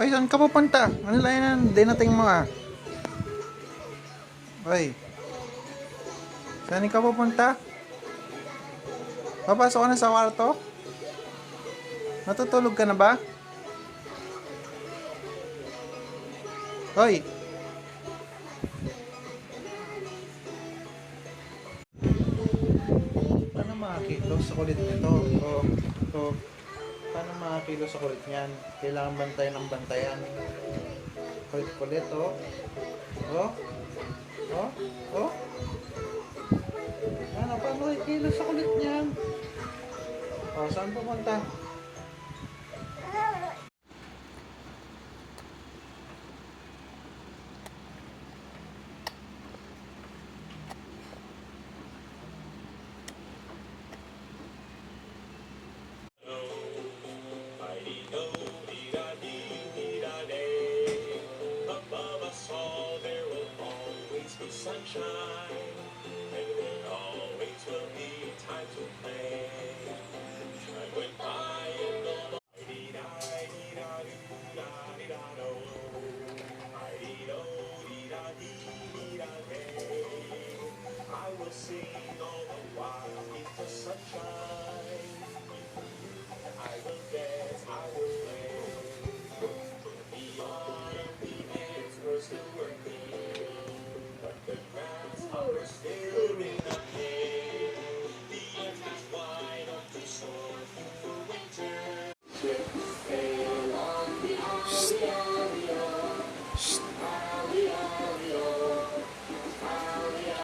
Ay, saan ka pupunta? Ano lang yan? Dinating mo ah. Ay, saan ka pupunta? Papasok ka na sa kwarto? Natutulog ka na ba? Hoy! Paano makakilo sa kulit nito? To. Paano makakilo sa kulit niyan? Kailangan bantayan ng bantayan. Kulit-kulit, oh. Oh? Oh? Oh? Ano, paano makikilo sa kulit niyan? Oh, saan pupunta?